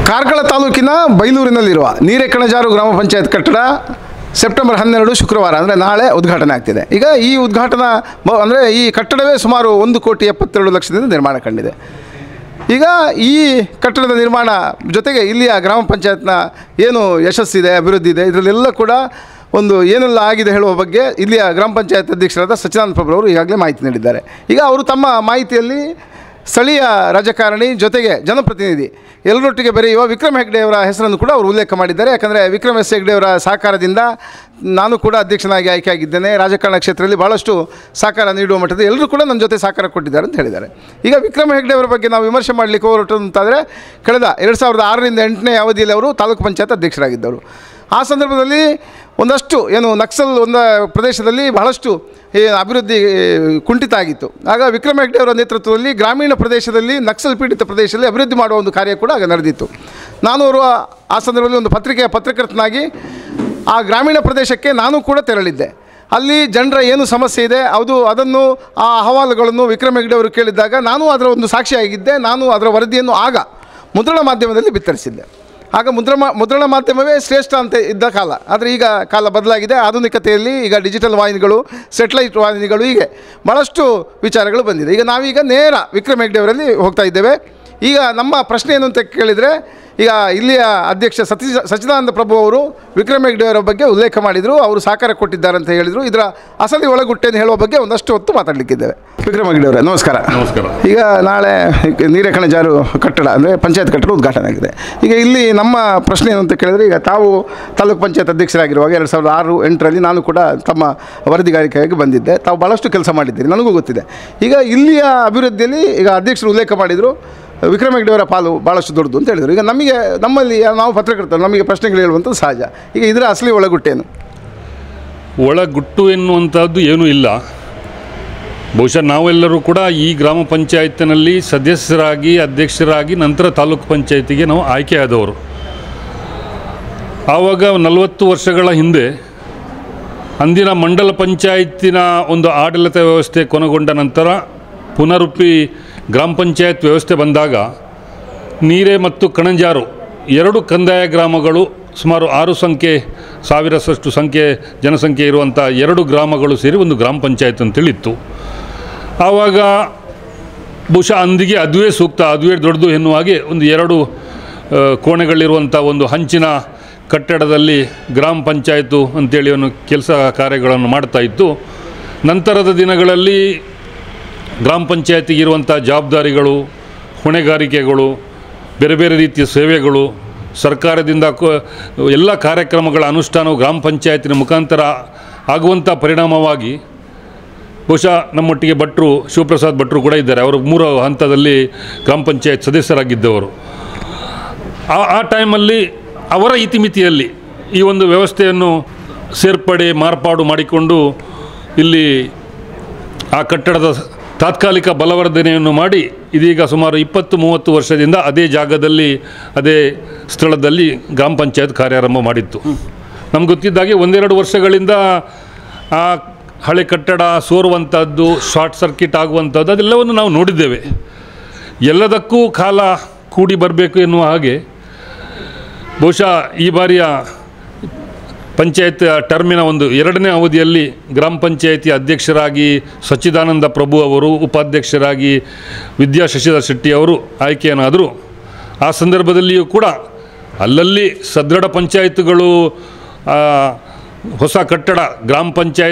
ಕಾರ್ಕಳ ತಾಲೂಕಿನ ಬೈಲೂರಿನಲ್ಲಿರುವ ನೀರೆಕಣಜಾರು ಗ್ರಾಮ ಪಂಚಾಯತ್ ಕಟ್ಟಡ ಸೆಪ್ಟೆಂಬರ್ 12 ಶುಕ್ರವಾರ ಅಂದರೆ ನಾಳೆ ಉದ್ಘಾಟನೆ ಆಗ್ತಿದೆ. ಈಗ ಈ ಉದ್ಘಾಟನಾ ಅಂದರೆ ಈ ಕಟ್ಟಡವೇ ಸುಮಾರು 1,72 ಲಕ್ಷದಿಂದ ನಿರ್ಮಾಣ ಕಂಡಿದೆ. ಈಗ ಈ ಕಟ್ಟಡದ ನಿರ್ಮಾಣ ಜೊತೆಗೆ ಇಲ್ಲಿಯ ಗ್ರಾಮ ಪಂಚಾಯತ್ನ ಏನು ಯಶಸ್ಸಿದೆ, ಅಭಿವೃದ್ಧಿ ಇದೆ, ಇದರಲ್ಲೆಲ್ಲ ಕೂಡ ಒಂದು ಏನೆಲ್ಲ ಆಗಿದೆ ಹೇಳುವ ಬಗ್ಗೆ ಇಲ್ಲಿಯ ಗ್ರಾಮ ಪಂಚಾಯತ್ ಅಧ್ಯಕ್ಷರಾದ ಸಚ್ಚಿದಾನಂದ ಪ್ರಭುರವರು ಈಗಾಗಲೇ ಮಾಹಿತಿ ನೀಡಿದ್ದಾರೆ. ಈಗ ಅವರು ತಮ್ಮ ಮಾಹಿತಿಯಲ್ಲಿ ಸ್ಥಳೀಯ ರಾಜಕಾರಣಿ ಜೊತೆಗೆ ಜನಪ್ರತಿನಿಧಿ ಎಲ್ಲರೊಟ್ಟಿಗೆ ಬೆರೆಯುವ ವಿಕ್ರಮ್ ಹೆಗ್ಡೆ ಅವರ ಹೆಸರನ್ನು ಕೂಡ ಅವರು ಉಲ್ಲೇಖ ಮಾಡಿದ್ದಾರೆ. ಯಾಕಂದರೆ ವಿಕ್ರಮ್ ಎಸ್ ಹೆಗ್ಡೆ ಅವರ ಸಹಕಾರದಿಂದ ನಾನು ಕೂಡ ಅಧ್ಯಕ್ಷನಾಗಿ ಆಯ್ಕೆಯಾಗಿದ್ದೇನೆ. ರಾಜಕಾರಣ ಕ್ಷೇತ್ರದಲ್ಲಿ ಭಾಳಷ್ಟು ಸಹಕಾರ ನೀಡುವ ಮಟ್ಟದ ಎಲ್ಲರೂ ಕೂಡ ನನ್ನ ಜೊತೆ ಸಹಕಾರ ಕೊಟ್ಟಿದ್ದಾರೆ ಅಂತ ಹೇಳಿದ್ದಾರೆ. ಈಗ ವಿಕ್ರಮ್ ಹೆಗ್ಡೆ ಅವರ ಬಗ್ಗೆ ನಾವು ವಿಮರ್ಶೆ ಮಾಡಲಿಕ್ಕೆ ಹೊರಟಂತಾದರೆ ಕಳೆದ 2006ರಿಂದ 8ನೇ ಅವಧಿಯಲ್ಲಿ ಅವರು ತಾಲೂಕು ಪಂಚಾಯತ್ ಅಧ್ಯಕ್ಷರಾಗಿದ್ದರು. ಆ ಸಂದರ್ಭದಲ್ಲಿ ಒಂದಷ್ಟು ಏನು ನಕ್ಸಲ್ ಒಂದು ಪ್ರದೇಶದಲ್ಲಿ ಬಹಳಷ್ಟು ಅಭಿವೃದ್ಧಿ ಕುಂಠಿತ ಆಗಿತ್ತು. ಆಗ ವಿಕ್ರಮ್ ಹೆಗ್ಡೆ ಅವರ ನೇತೃತ್ವದಲ್ಲಿ ಗ್ರಾಮೀಣ ಪ್ರದೇಶದಲ್ಲಿ ನಕ್ಸಲ್ ಪೀಡಿತ ಪ್ರದೇಶದಲ್ಲಿ ಅಭಿವೃದ್ಧಿ ಮಾಡುವ ಒಂದು ಕಾರ್ಯ ಕೂಡ ಆಗ ನಡೆದಿತ್ತು. ನಾನು ಅವರು ಆ ಸಂದರ್ಭದಲ್ಲಿ ಒಂದು ಪತ್ರಿಕೆಯ ಪತ್ರಕರ್ತನಾಗಿ ಆ ಗ್ರಾಮೀಣ ಪ್ರದೇಶಕ್ಕೆ ನಾನು ಕೂಡ ತೆರಳಿದ್ದೆ. ಅಲ್ಲಿ ಜನರ ಏನು ಸಮಸ್ಯೆ ಇದೆ ಅದನ್ನು ಆ ಅಹವಾಲುಗಳನ್ನು ವಿಕ್ರಮ್ ಹೆಗ್ಡೆ ಅವರು ಕೇಳಿದ್ದಾಗ ನಾನು ಅದರ ಒಂದು ಸಾಕ್ಷಿಯಾಗಿದ್ದೆ. ನಾನು ಅದರ ವರದಿಯನ್ನು ಆಗ ಮುದ್ರಣ ಮಾಧ್ಯಮದಲ್ಲಿ ಬಿತ್ತರಿಸಿದ್ದೆ. ಆಗ ಮುದ್ರಣ ಮಾಧ್ಯಮವೇ ಶ್ರೇಷ್ಠ ಅಂತ ಇದ್ದ ಕಾಲ. ಆದರೆ ಈಗ ಕಾಲ ಬದಲಾಗಿದೆ. ಆಧುನಿಕತೆಯಲ್ಲಿ ಈಗ ಡಿಜಿಟಲ್ ವಾಹಿನಿಗಳು, ಸೆಟಲೈಟ್ ವಾಹಿನಿಗಳು, ಹೀಗೆ ಭಾಳಷ್ಟು ವಿಚಾರಗಳು ಬಂದಿದೆ. ಈಗ ನಾವೀಗ ನೇರ ವಿಕ್ರಮ್ ಹೆಗ್ಡೆ ಅವರಲ್ಲಿ ಹೋಗ್ತಾ ಇದ್ದೇವೆ. ಈಗ ನಮ್ಮ ಪ್ರಶ್ನೆ ಏನು ಅಂತ ಕೇಳಿದರೆ, ಈಗ ಇಲ್ಲಿಯ ಅಧ್ಯಕ್ಷ ಸಚ್ಚಿದಾನಂದ ಪ್ರಭು ಅವರು ವಿಕ್ರಮ್ ಹೆಗ್ಡೆ ಅವರ ಬಗ್ಗೆ ಉಲ್ಲೇಖ ಮಾಡಿದರು. ಅವರು ಸಹಕಾರ ಕೊಟ್ಟಿದ್ದಾರೆ ಅಂತ ಹೇಳಿದರು. ಇದರ ಅಸಲಿ ಒಳಗುಟ್ಟೆಯನ್ನು ಹೇಳುವ ಬಗ್ಗೆ ಒಂದಷ್ಟು ಹೊತ್ತು ಮಾತಾಡಲಿಕ್ಕಿದ್ದೇವೆ. ವಿಕ್ರಮ್ ಹೆಗ್ಡೆ ಅವರೇ ನಮಸ್ಕಾರ. ನಮಸ್ಕಾರ. ಈಗ ನಾಳೆ ನೀರೆಕಣಜಾರು ಕಟ್ಟಡ ಅಂದರೆ ಪಂಚಾಯತ್ ಕಟ್ಟಡ ಉದ್ಘಾಟನೆ ಆಗಿದೆ. ಈಗ ಇಲ್ಲಿ ನಮ್ಮ ಪ್ರಶ್ನೆ ಏನು ಅಂತ ಕೇಳಿದರೆ, ಈಗ ತಾವು ತಾಲೂಕು ಪಂಚಾಯತ್ ಅಧ್ಯಕ್ಷರಾಗಿರುವಾಗ 2006-8ರಲ್ಲಿ ನಾನು ಕೂಡ ತಮ್ಮ ವರದಿಗಾರಿಕೆಯಾಗಿ ಬಂದಿದ್ದೆ. ತಾವು ಭಾಳಷ್ಟು ಕೆಲಸ ಮಾಡಿದ್ದೀರಿ, ನನಗೂ ಗೊತ್ತಿದೆ. ಈಗ ಇಲ್ಲಿಯ ಅಭಿವೃದ್ಧಿಯಲ್ಲಿ ಈಗ ಅಧ್ಯಕ್ಷರು ಉಲ್ಲೇಖ ಮಾಡಿದರು ವಿಕ್ರಮ್ ಹೆಗ್ಡೆ ಅವರ ಪಾಲು ಭಾಳಷ್ಟು ದೊಡ್ಡದು ಅಂತ ಹೇಳಿದರು. ಈಗ ನಮ್ಮಲ್ಲಿ ನಾವು ಪತ್ರಕರ್ತರು, ನಮಗೆ ಪ್ರಶ್ನೆಗಳು ಹೇಳುವಂಥದ್ದು ಸಹಜ. ಈಗ ಇದರ ಅಸಲಿ ಒಳಗುಟ್ಟೇನು? ಒಳಗುಟ್ಟು ಎನ್ನುವಂಥದ್ದು ಏನೂ ಇಲ್ಲ. ಬಹುಶಃ ನಾವೆಲ್ಲರೂ ಕೂಡ ಈ ಗ್ರಾಮ ಪಂಚಾಯತಿನಲ್ಲಿ ಸದಸ್ಯರಾಗಿ, ಅಧ್ಯಕ್ಷರಾಗಿ, ನಂತರ ತಾಲೂಕು ಪಂಚಾಯತಿಗೆ ನಾವು ಆಯ್ಕೆಯಾದವರು. ಆವಾಗ 40 ವರ್ಷಗಳ ಹಿಂದೆ ಅಂದಿನ ಮಂಡಲ ಪಂಚಾಯತಿನ ಒಂದು ಆಡಳಿತ ವ್ಯವಸ್ಥೆ ಕೊನೆಗೊಂಡ ನಂತರ ಪುನರುಪಿ ಗ್ರಾಮ ಪಂಚಾಯತ್ ವ್ಯವಸ್ಥೆ ಬಂದಾಗ ನೀರೆ ಮತ್ತು ಕಣಂಜಾರು 2 ಕಂದಾಯ ಗ್ರಾಮಗಳು, ಸುಮಾರು 6,000 ಜನಸಂಖ್ಯೆ ಇರುವಂಥ 2 ಗ್ರಾಮಗಳು ಸೇರಿ ಒಂದು ಗ್ರಾಮ ಪಂಚಾಯತ್ ಅಂತೇಳಿತ್ತು. ಆವಾಗ ಬಹುಶಃ ಅಂದಿಗೆ ಅದುವೇ ಸೂಕ್ತ, ಅದುವೇ ದೊಡ್ಡದು ಎನ್ನುವ ಹಾಗೆ ಒಂದು 2 ಕೋಣೆಗಳಿರುವಂಥ ಒಂದು ಹಂಚಿನ ಕಟ್ಟಡದಲ್ಲಿ ಗ್ರಾಮ ಪಂಚಾಯತು ಅಂತೇಳಿ ಒಂದು ಕೆಲಸ ಕಾರ್ಯಗಳನ್ನು ಮಾಡ್ತಾಯಿತ್ತು. ನಂತರದ ದಿನಗಳಲ್ಲಿ ಗ್ರಾಮ ಪಂಚಾಯತಿಗೆ ಇರುವಂಥ ಜವಾಬ್ದಾರಿಗಳು, ಹೊಣೆಗಾರಿಕೆಗಳು, ಬೇರೆ ಬೇರೆ ರೀತಿಯ ಸೇವೆಗಳು, ಸರ್ಕಾರದಿಂದ ಎಲ್ಲ ಕಾರ್ಯಕ್ರಮಗಳ ಅನುಷ್ಠಾನವು ಗ್ರಾಮ ಪಂಚಾಯತಿನ ಮುಖಾಂತರ ಆಗುವಂಥ ಪರಿಣಾಮವಾಗಿ ಬಹುಶಃ ನಮ್ಮೊಟ್ಟಿಗೆ ಶಿವಪ್ರಸಾದ್ ಭಟ್ರು ಕೂಡ ಇದ್ದಾರೆ. ಅವರು 3 ಹಂತದಲ್ಲಿ ಗ್ರಾಮ ಪಂಚಾಯತ್ ಸದಸ್ಯರಾಗಿದ್ದವರು. ಆ ಟೈಮಲ್ಲಿ ಅವರ ಇತಿಮಿತಿಯಲ್ಲಿ ಈ ಒಂದು ವ್ಯವಸ್ಥೆಯನ್ನು ಸೇರ್ಪಡೆ ಮಾರ್ಪಾಡು ಮಾಡಿಕೊಂಡು ಇಲ್ಲಿ ಆ ಕಟ್ಟಡದ ತಾತ್ಕಾಲಿಕ ಬಲವರ್ಧನೆಯನ್ನು ಮಾಡಿ ಇದೀಗ ಸುಮಾರು 20-30 ವರ್ಷದಿಂದ ಅದೇ ಜಾಗದಲ್ಲಿ, ಅದೇ ಸ್ಥಳದಲ್ಲಿ ಗ್ರಾಮ ಪಂಚಾಯತ್ ಕಾರ್ಯಾರಂಭ ಮಾಡಿತ್ತು. ನಮ್ಗೆ ಗೊತ್ತಿದ್ದಾಗೆ 1-2 ವರ್ಷಗಳಿಂದ ಆ ಹಳೆ ಕಟ್ಟಡ ಸೋರುವಂಥದ್ದು, ಶಾರ್ಟ್ ಸರ್ಕ್ಯೂಟ್ ಆಗುವಂಥದ್ದು ಅದೆಲ್ಲವನ್ನು ನಾವು ನೋಡಿದ್ದೇವೆ. ಎಲ್ಲದಕ್ಕೂ ಕಾಲ ಕೂಡಿ ಬರಬೇಕು ಎನ್ನುವ ಹಾಗೆ ಬಹುಶಃ ಈ ಬಾರಿಯ ಪಂಚಾಯತ್ ಟರ್ಮಿನ ಒಂದು 2ನೇ ಅವಧಿಯಲ್ಲಿ ಗ್ರಾಮ ಪಂಚಾಯತಿ ಅಧ್ಯಕ್ಷರಾಗಿ ಸಚ್ಚಿದಾನಂದ ಪ್ರಭು ಅವರು, ಉಪಾಧ್ಯಕ್ಷರಾಗಿ ವಿದ್ಯಾ ಶಶಿಧರ್ ಶೆಟ್ಟಿ ಅವರು ಆಯ್ಕೆಯನ್ನಾದರು. ಆ ಸಂದರ್ಭದಲ್ಲಿಯೂ ಕೂಡ ಅಲ್ಲಲ್ಲಿ ಸದೃಢ ಪಂಚಾಯತ್ಗಳು, ಹೊಸ ಕಟ್ಟಡ, ಗ್ರಾಮ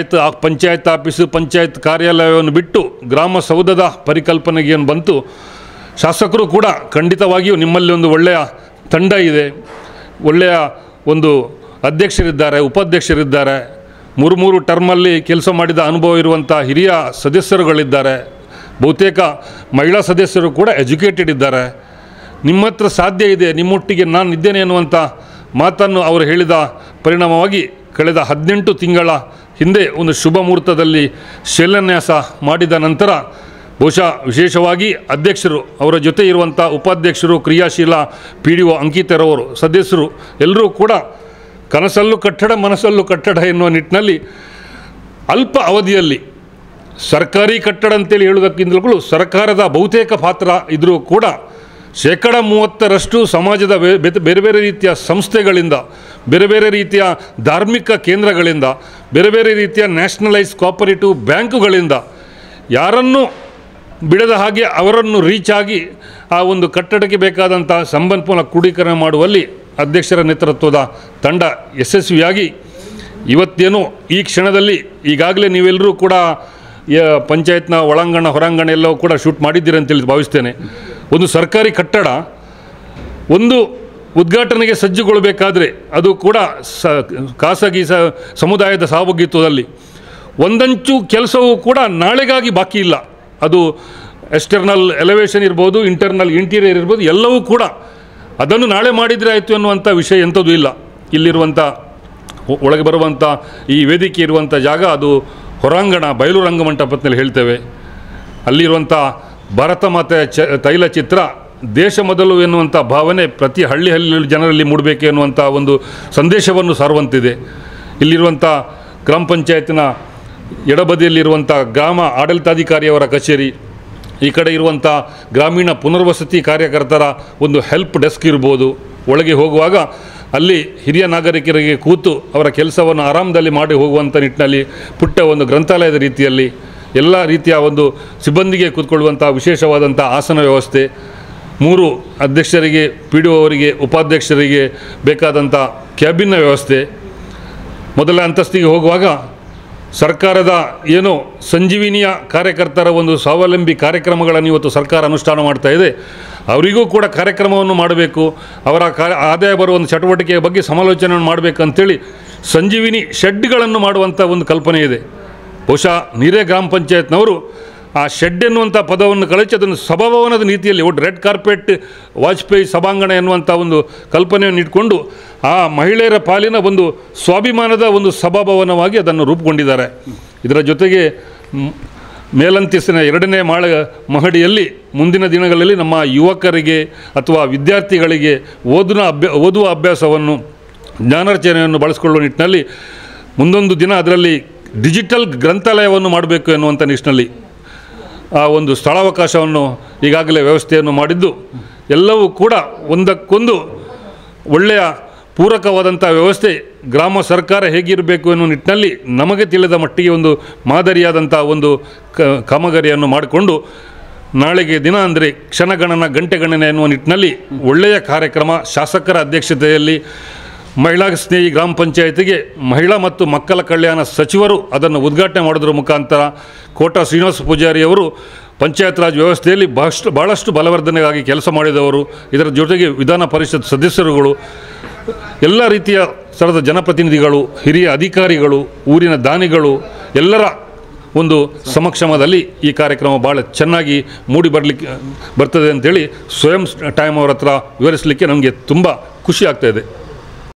ಪಂಚಾಯತ್ ಆಫೀಸು, ಪಂಚಾಯತ್ ಕಾರ್ಯಾಲಯವನ್ನು ಬಿಟ್ಟು ಗ್ರಾಮ ಸೌಧದ ಪರಿಕಲ್ಪನೆಗೆ ಏನು ಬಂತು. ಶಾಸಕರು ಕೂಡ ಖಂಡಿತವಾಗಿಯೂ ನಿಮ್ಮಲ್ಲಿ ಒಂದು ಒಳ್ಳೆಯ ತಂಡ ಇದೆ, ಒಳ್ಳೆಯ ಒಂದು ಅಧ್ಯಕ್ಷರಿದ್ದಾರೆ, ಉಪಾಧ್ಯಕ್ಷರಿದ್ದಾರೆ, 3 ಟರ್ಮಲ್ಲಿ ಕೆಲಸ ಮಾಡಿದ ಅನುಭವ ಇರುವಂಥ ಹಿರಿಯ ಸದಸ್ಯರುಗಳಿದ್ದಾರೆ, ಬಹುತೇಕ ಮಹಿಳಾ ಸದಸ್ಯರು ಕೂಡ ಎಜುಕೇಟೆಡ್ ಇದ್ದಾರೆ. ನಿಮ್ಮ ಹತ್ರ ಸಾಧ್ಯ ಇದೆ, ನಿಮ್ಮೊಟ್ಟಿಗೆ ನಾನು ಇದ್ದೇನೆ ಎನ್ನುವಂಥ ಮಾತನ್ನು ಅವರು ಹೇಳಿದ ಪರಿಣಾಮವಾಗಿ ಕಳೆದ 18 ತಿಂಗಳ ಹಿಂದೆ ಒಂದು ಶುಭ ಮುಹೂರ್ತದಲ್ಲಿ ಶಿಲಾನ್ಯಾಸ ಮಾಡಿದ ನಂತರ ಬಹುಶಃ ವಿಶೇಷವಾಗಿ ಅಧ್ಯಕ್ಷರು, ಅವರ ಜೊತೆ ಇರುವಂಥ ಉಪಾಧ್ಯಕ್ಷರು, ಕ್ರಿಯಾಶೀಲ PDO ಅಂಕಿತರವರು, ಸದಸ್ಯರು ಎಲ್ಲರೂ ಕೂಡ ಕನಸಲ್ಲೂ ಕಟ್ಟಡ ಮನಸ್ಸಲ್ಲೂ ಕಟ್ಟಡ ಎನ್ನುವ ನಿಟ್ಟಿನಲ್ಲಿ ಅಲ್ಪ ಅವಧಿಯಲ್ಲಿ ಸರ್ಕಾರಿ ಕಟ್ಟಡ ಅಂತೇಳಿ ಹೇಳುವುದಕ್ಕಿಂತಲೂ ಸರ್ಕಾರದ ಬಹುತೇಕ ಪಾತ್ರ ಇದ್ದರೂ ಕೂಡ 30% ಸಮಾಜದ ಬೇರೆ ಬೇರೆ ರೀತಿಯ ಸಂಸ್ಥೆಗಳಿಂದ, ಬೇರೆ ಬೇರೆ ರೀತಿಯ ಧಾರ್ಮಿಕ ಕೇಂದ್ರಗಳಿಂದ, ಬೇರೆ ಬೇರೆ ರೀತಿಯ ನ್ಯಾಷನಲೈಸ್ ಕೋಆಪರೇಟಿವ್ ಬ್ಯಾಂಕುಗಳಿಂದ ಯಾರನ್ನು ಬಿಡದ ಹಾಗೆ ಅವರನ್ನು ರೀಚ್ ಆಗಿ ಆ ಒಂದು ಕಟ್ಟಡಕ್ಕೆ ಬೇಕಾದಂಥ ಸಂಪನ್ಮೂಲ ಕ್ರೋಢೀಕರಣ ಮಾಡುವಲ್ಲಿ ಅಧ್ಯಕ್ಷರ ನೇತೃತ್ವದ ತಂಡ ಯಶಸ್ವಿಯಾಗಿ ಇವತ್ತೇನು ಈ ಕ್ಷಣದಲ್ಲಿ ಈಗಾಗಲೇ ನೀವೆಲ್ಲರೂ ಕೂಡ ಪಂಚಾಯತ್ನ ಒಳಾಂಗಣ ಹೊರಾಂಗಣ ಎಲ್ಲವೂ ಕೂಡ ಶೂಟ್ ಮಾಡಿದ್ದೀರಿ ಅಂತೇಳಿ ಭಾವಿಸ್ತೇನೆ. ಒಂದು ಸರ್ಕಾರಿ ಕಟ್ಟಡ ಒಂದು ಉದ್ಘಾಟನೆಗೆ ಸಜ್ಜುಗೊಳ್ಳಬೇಕಾದ್ರೆ ಅದು ಕೂಡ ಖಾಸಗಿ ಸಮುದಾಯದ ಸಹಭಾಗಿತ್ವದಲ್ಲಿ ಒಂದಂಚು ಕೆಲಸವೂ ಕೂಡ ನಾಳೆಗಾಗಿ ಬಾಕಿ ಇಲ್ಲ. ಅದು ಎಕ್ಸ್ಟರ್ನಲ್ ಎಲಿವೇಷನ್ ಇರ್ಬೋದು, ಇಂಟೀರಿಯರ್ ಇರ್ಬೋದು, ಎಲ್ಲವೂ ಕೂಡ ಅದನ್ನು ನಾಳೆ ಮಾಡಿದರೆ ಆಯಿತು ಅನ್ನುವಂಥ ವಿಷಯ ಎಂಥದ್ದು ಇಲ್ಲ. ಇಲ್ಲಿರುವಂಥ ಒಳಗೆ ಬರುವಂಥ ಈ ವೇದಿಕೆ ಇರುವಂಥ ಜಾಗ ಅದು ಹೊರಾಂಗಣ, ಬಯಲು ರಂಗಮಂಟಪದಲ್ಲಿ ಹೇಳ್ತೇವೆ. ಅಲ್ಲಿರುವಂಥ ಭಾರತ ಮಾತೆಯ ತೈಲ ಚಿತ್ರ ದೇಶ ಮೊದಲು ಎನ್ನುವಂಥ ಭಾವನೆ ಪ್ರತಿ ಹಳ್ಳಿ ಜನರಲ್ಲಿ ಮೂಡಬೇಕು ಎನ್ನುವಂಥ ಒಂದು ಸಂದೇಶವನ್ನು ಸಾರುವಂತಿದೆ. ಇಲ್ಲಿರುವಂಥ ಗ್ರಾಮ ಪಂಚಾಯತಿನ ಎಡಬದಿಯಲ್ಲಿರುವಂಥ ಗ್ರಾಮ ಆಡಳಿತಾಧಿಕಾರಿಯವರ ಕಚೇರಿ, ಈ ಕಡೆ ಇರುವಂಥ ಗ್ರಾಮೀಣ ಪುನರ್ವಸತಿ ಕಾರ್ಯಕರ್ತರ ಒಂದು ಹೆಲ್ಪ್ ಡೆಸ್ಕ್ ಇರ್ಬೋದು. ಒಳಗೆ ಹೋಗುವಾಗ ಅಲ್ಲಿ ಹಿರಿಯ ನಾಗರಿಕರಿಗೆ ಕೂತು ಅವರ ಕೆಲಸವನ್ನು ಆರಾಮದಲ್ಲಿ ಮಾಡಿ ಹೋಗುವಂಥ ನಿಟ್ಟಿನಲ್ಲಿ ಪುಟ್ಟ ಒಂದು ಗ್ರಂಥಾಲಯದ ರೀತಿಯಲ್ಲಿ ಎಲ್ಲ ರೀತಿಯ ಒಂದು ಸಿಬ್ಬಂದಿಗೆ ಕೂತ್ಕೊಳ್ಳುವಂಥ ವಿಶೇಷವಾದಂಥ ಆಸನ ವ್ಯವಸ್ಥೆ, 3 ಅಧ್ಯಕ್ಷರಿಗೆ, PDO ಅವರಿಗೆ, ಉಪಾಧ್ಯಕ್ಷರಿಗೆ ಬೇಕಾದಂಥ ಕ್ಯಾಬಿನ್ನ ವ್ಯವಸ್ಥೆ. ಮೊದಲ ಅಂತಸ್ತಿಗೆ ಹೋಗುವಾಗ ಸರ್ಕಾರದ ಏನು ಸಂಜೀವಿನಿಯ ಕಾರ್ಯಕರ್ತರ ಒಂದು ಸ್ವಾವಲಂಬಿ ಕಾರ್ಯಕ್ರಮಗಳನ್ನು ಇವತ್ತು ಸರ್ಕಾರ ಅನುಷ್ಠಾನ ಮಾಡ್ತಾ ಇದೆ. ಅವರಿಗೂ ಕೂಡ ಕಾರ್ಯಕ್ರಮವನ್ನು ಮಾಡಬೇಕು, ಅವರ ಆದಾಯ ಬರುವ ಒಂದು ಚಟುವಟಿಕೆಯ ಬಗ್ಗೆ ಸಮಾಲೋಚನೆಯನ್ನು ಮಾಡಬೇಕಂತೇಳಿ ಸಂಜೀವಿನಿ ಶೆಡ್ಗಳನ್ನು ಮಾಡುವಂಥ ಒಂದು ಕಲ್ಪನೆ ಇದೆ. ಬಹುಶಃ ನೀರೇ ಗ್ರಾಮ ಪಂಚಾಯತ್ನವರು ಆ ಶೆಡ್ ಎನ್ನುವಂಥ ಪದವನ್ನು ಕಳಚಿ ಅದನ್ನು ಸಭಾಭವನದ ನೀತಿಯಲ್ಲಿ ಒಟ್ಟು ರೆಡ್ ಕಾರ್ಪೆಟ್ ವಾಜಪೇಯಿ ಸಭಾಂಗಣ ಎನ್ನುವಂಥ ಒಂದು ಕಲ್ಪನೆಯನ್ನು ಇಟ್ಕೊಂಡು ಆ ಮಹಿಳೆಯರ ಪಾಲಿನ ಒಂದು ಸ್ವಾಭಿಮಾನದ ಒಂದು ಸಭಾಭವನವಾಗಿ ಅದನ್ನು ರೂಪುಗೊಂಡಿದ್ದಾರೆ. ಇದರ ಜೊತೆಗೆ ಮೇಲಂತಸ್ತಿನ 2ನೇ ಮಹಡಿಯಲ್ಲಿ ಮುಂದಿನ ದಿನಗಳಲ್ಲಿ ನಮ್ಮ ಯುವಕರಿಗೆ ಅಥವಾ ವಿದ್ಯಾರ್ಥಿಗಳಿಗೆ ಓದುವ ಅಭ್ಯಾಸವನ್ನು, ಜ್ಞಾನಾರ್ಜನೆಯನ್ನು ಬಳಸಿಕೊಳ್ಳುವ ನಿಟ್ಟಿನಲ್ಲಿ ಮುಂದೊಂದು ದಿನ ಅದರಲ್ಲಿ ಡಿಜಿಟಲ್ ಗ್ರಂಥಾಲಯವನ್ನು ಮಾಡಬೇಕು ಎನ್ನುವಂಥ ನಿಟ್ಟಿನಲ್ಲಿ ಆ ಒಂದು ಸ್ಥಳಾವಕಾಶವನ್ನು ಈಗಾಗಲೇ ವ್ಯವಸ್ಥೆಯನ್ನು ಮಾಡಿದ್ದು, ಎಲ್ಲವೂ ಕೂಡ ಒಂದಕ್ಕೊಂದು ಒಳ್ಳೆಯ ಪೂರಕವಾದಂಥ ವ್ಯವಸ್ಥೆ ಗ್ರಾಮ ಸರ್ಕಾರ ಹೇಗಿರಬೇಕು ಎನ್ನುವ ನಿಟ್ಟಿನಲ್ಲಿ ನಮಗೆ ತಿಳಿದ ಮಟ್ಟಿಗೆ ಒಂದು ಮಾದರಿಯಾದಂಥ ಒಂದು ಕಾಮಗಾರಿಯನ್ನು ಮಾಡಿಕೊಂಡು ನಾಳೆಗೆ ದಿನ ಅಂದರೆ ಕ್ಷಣಗಣನ ಗಂಟೆಗಣನೆ ಎನ್ನುವ ನಿಟ್ಟಿನಲ್ಲಿ ಒಳ್ಳೆಯ ಕಾರ್ಯಕ್ರಮ ಶಾಸಕರ ಅಧ್ಯಕ್ಷತೆಯಲ್ಲಿ ಮಹಿಳಾ ಸ್ನೇಹಿ ಗ್ರಾಮ ಪಂಚಾಯತಿಗೆ ಮಹಿಳಾ ಮತ್ತು ಮಕ್ಕಳ ಕಲ್ಯಾಣ ಸಚಿವರು ಅದನ್ನು ಉದ್ಘಾಟನೆ ಮಾಡೋದ್ರ ಮುಖಾಂತರ ಕೋಟ ಶ್ರೀನಿವಾಸ ಪೂಜಾರಿಯವರು ಪಂಚಾಯತ್ ರಾಜ್ ವ್ಯವಸ್ಥೆಯಲ್ಲಿ ಭಾಳಷ್ಟು ಬಲವರ್ಧನೆಗಾಗಿ ಕೆಲಸ ಮಾಡಿದವರು. ಇದರ ಜೊತೆಗೆ ವಿಧಾನ ಪರಿಷತ್ ಸದಸ್ಯರುಗಳು, ಎಲ್ಲ ರೀತಿಯ ಸ್ಥಳದ ಜನಪ್ರತಿನಿಧಿಗಳು, ಹಿರಿಯ ಅಧಿಕಾರಿಗಳು, ಊರಿನ ದಾನಿಗಳು ಎಲ್ಲರ ಒಂದು ಸಮಕ್ಷಮದಲ್ಲಿ ಈ ಕಾರ್ಯಕ್ರಮ ಭಾಳ ಚೆನ್ನಾಗಿ ಬರ್ತದೆ ಅಂಥೇಳಿ ಸ್ವಯಂ ಟೈಮ್ ಅವರ ಹತ್ರ ವಿವರಿಸಲಿಕ್ಕೆ ನಮಗೆ ತುಂಬ ಖುಷಿ ಆಗ್ತಾಯಿದೆ.